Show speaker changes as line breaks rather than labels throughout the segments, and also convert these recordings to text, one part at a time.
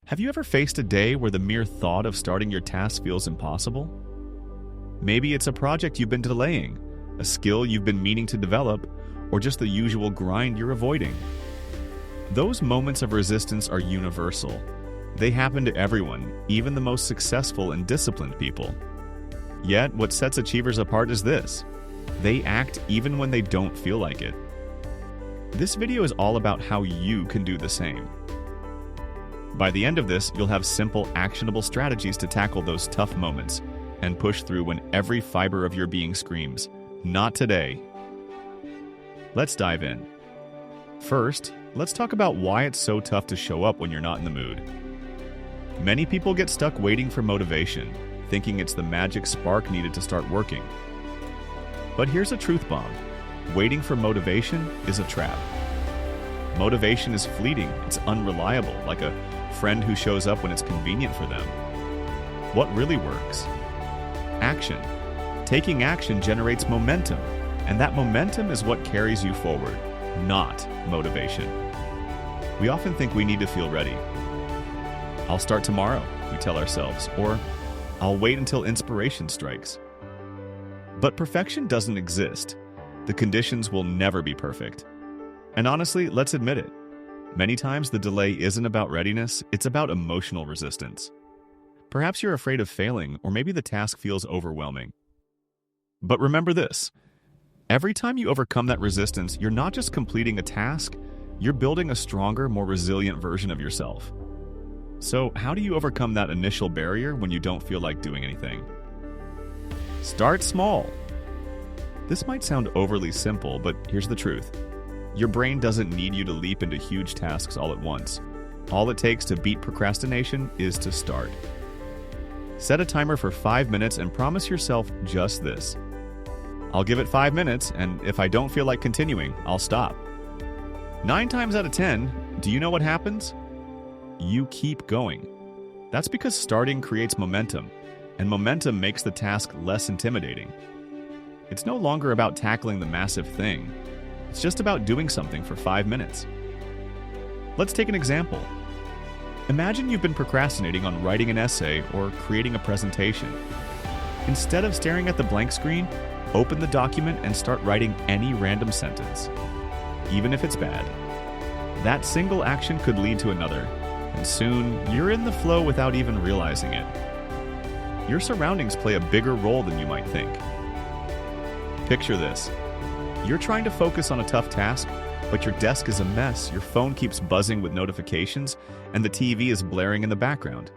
Have you ever faced a day where the mere thought of starting your task feels impossible? Maybe it's a project you've been delaying, a skill you've been meaning to develop, or just the usual grind you're avoiding. Those moments of resistance are universal. They happen to everyone, even the most successful and disciplined people. Yet, what sets achievers apart is this: they act even when they don't feel like it. This video is all about how you can do the same. By the end of this, you'll have simple, actionable strategies to tackle those tough moments and push through when every fiber of your being screams, "Not today." Let's dive in. First, let's talk about why it's so tough to show up when you're not in the mood. Many people get stuck waiting for motivation, thinking it's the magic spark needed to start working. But here's a truth bomb. Waiting for motivation is a trap. Motivation is fleeting, it's unreliable, like a friend who shows up when it's convenient for them. What really works? Action. Taking action generates momentum, and that momentum is what carries you forward, not motivation. We often think we need to feel ready. "I'll start tomorrow," we tell ourselves, or "I'll wait until inspiration strikes." But perfection doesn't exist. The conditions will never be perfect. And honestly, let's admit it. Many times the delay isn't about readiness, it's about emotional resistance. Perhaps you're afraid of failing, or maybe the task feels overwhelming. But remember this: every time you overcome that resistance, you're not just completing a task, you're building a stronger, more resilient version of yourself. So, how do you overcome that initial barrier when you don't feel like doing anything? Start small. This might sound overly simple, but here's the truth. Your brain doesn't need you to leap into huge tasks all at once. All it takes to beat procrastination is to start. Set a timer for 5 minutes and promise yourself just this: "I'll give it 5 minutes, and if I don't feel like continuing, I'll stop." 9 times out of 10, do you know what happens? You keep going. That's because starting creates momentum, and momentum makes the task less intimidating. It's no longer about tackling the massive thing. It's just about doing something for 5 minutes. Let's take an example. Imagine you've been procrastinating on writing an essay or creating a presentation. Instead of staring at the blank screen, open the document and start writing any random sentence, even if it's bad. That single action could lead to another, and soon you're in the flow without even realizing it. Your surroundings play a bigger role than you might think. Picture this. You're trying to focus on a tough task, but your desk is a mess, your phone keeps buzzing with notifications, and the TV is blaring in the background.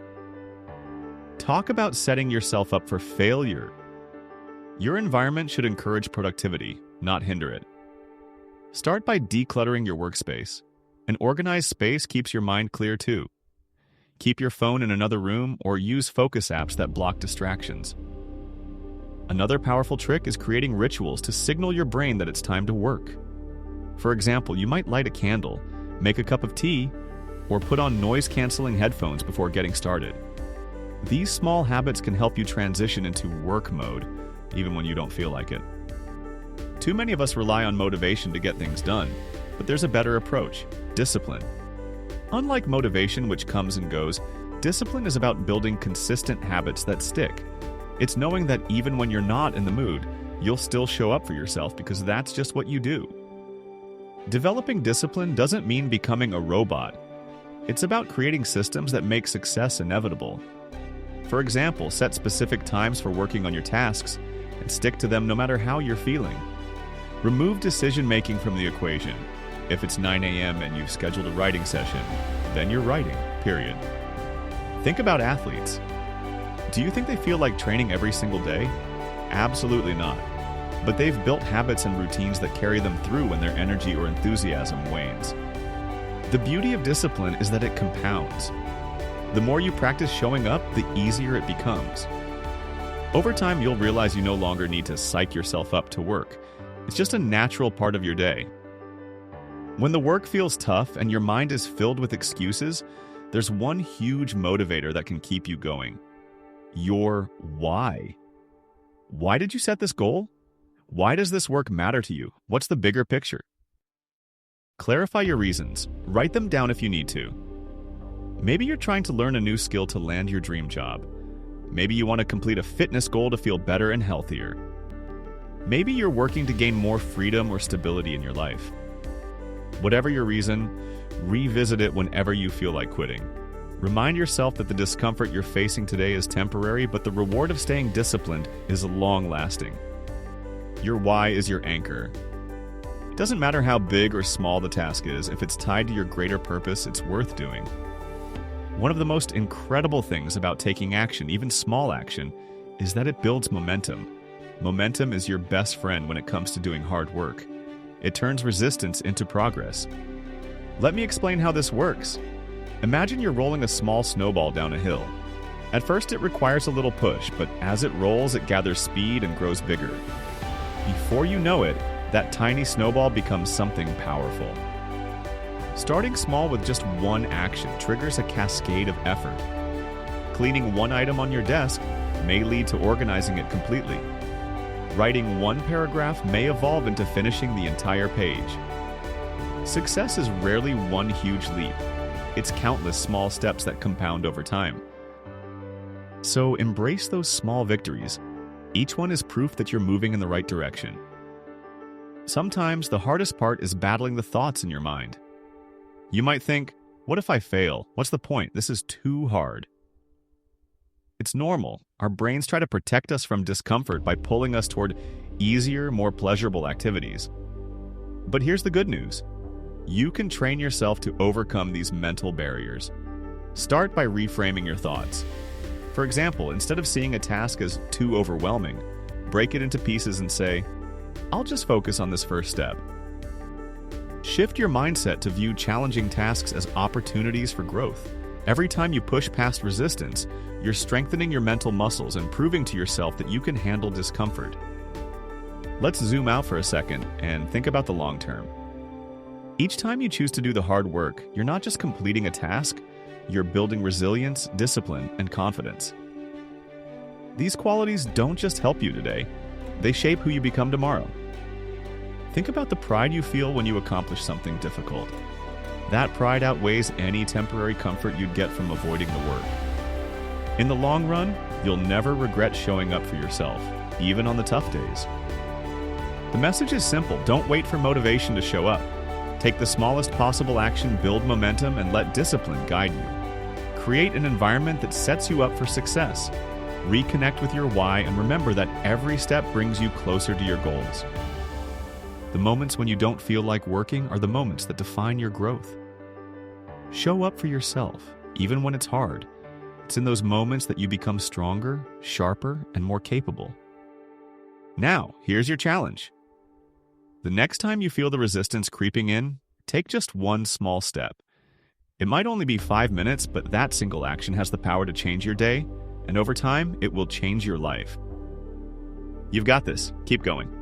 Talk about setting yourself up for failure. Your environment should encourage productivity, not hinder it. Start by decluttering your workspace. An organized space keeps your mind clear too. Keep your phone in another room or use focus apps that block distractions. Another powerful trick is creating rituals to signal your brain that it's time to work. For example, you might light a candle, make a cup of tea, or put on noise-canceling headphones before getting started. These small habits can help you transition into work mode, even when you don't feel like it. Too many of us rely on motivation to get things done, but there's a better approach: discipline. Unlike motivation, which comes and goes, discipline is about building consistent habits that stick. It's knowing that even when you're not in the mood, you'll still show up for yourself because that's just what you do. Developing discipline doesn't mean becoming a robot. It's about creating systems that make success inevitable. For example, set specific times for working on your tasks and stick to them no matter how you're feeling. Remove decision-making from the equation. If it's 9 a.m. and you've scheduled a writing session, then you're writing, period. Think about athletes. Do you think they feel like training every single day? Absolutely not. But they've built habits and routines that carry them through when their energy or enthusiasm wanes. The beauty of discipline is that it compounds. The more you practice showing up, the easier it becomes. Over time, you'll realize you no longer need to psych yourself up to work. It's just a natural part of your day. When the work feels tough and your mind is filled with excuses, there's one huge motivator that can keep you going. Your why. Why did you set this goal? Why does this work matter to you? What's the bigger picture? Clarify your reasons. Write them down if you need to. Maybe you're trying to learn a new skill to land your dream job. Maybe you want to complete a fitness goal to feel better and healthier. Maybe you're working to gain more freedom or stability in your life. Whatever your reason, revisit it whenever you feel like quitting. Remind yourself that the discomfort you're facing today is temporary, but the reward of staying disciplined is long-lasting. Your why is your anchor. It doesn't matter how big or small the task is, if it's tied to your greater purpose, it's worth doing. One of the most incredible things about taking action, even small action, is that it builds momentum. Momentum is your best friend when it comes to doing hard work. It turns resistance into progress. Let me explain how this works. Imagine you're rolling a small snowball down a hill. At first it requires a little push, but as it rolls, it gathers speed and grows bigger. Before you know it, that tiny snowball becomes something powerful. Starting small with just one action triggers a cascade of effort. Cleaning one item on your desk may lead to organizing it completely. Writing one paragraph may evolve into finishing the entire page. Success is rarely one huge leap. It's countless small steps that compound over time. So embrace those small victories. Each one is proof that you're moving in the right direction. Sometimes the hardest part is battling the thoughts in your mind. You might think, what if I fail? What's the point? This is too hard. It's normal. Our brains try to protect us from discomfort by pulling us toward easier, more pleasurable activities. But here's the good news. You can train yourself to overcome these mental barriers. Start by reframing your thoughts. For example, instead of seeing a task as too overwhelming, break it into pieces and say, I'll just focus on this first step. Shift your mindset to view challenging tasks as opportunities for growth. Every time you push past resistance, you're strengthening your mental muscles and proving to yourself that you can handle discomfort. Let's zoom out for a second and think about the long term. Each time you choose to do the hard work, you're not just completing a task, you're building resilience, discipline, and confidence. These qualities don't just help you today, they shape who you become tomorrow. Think about the pride you feel when you accomplish something difficult. That pride outweighs any temporary comfort you'd get from avoiding the work. In the long run, you'll never regret showing up for yourself, even on the tough days. The message is simple. Don't wait for motivation to show up. Take the smallest possible action, build momentum, and let discipline guide you. Create an environment that sets you up for success. Reconnect with your why and remember that every step brings you closer to your goals. The moments when you don't feel like working are the moments that define your growth. Show up for yourself, even when it's hard. It's in those moments that you become stronger, sharper, and more capable. Now, here's your challenge. The next time you feel the resistance creeping in, take just one small step. It might only be 5 minutes, but that single action has the power to change your day, and over time, it will change your life. You've got this. Keep going.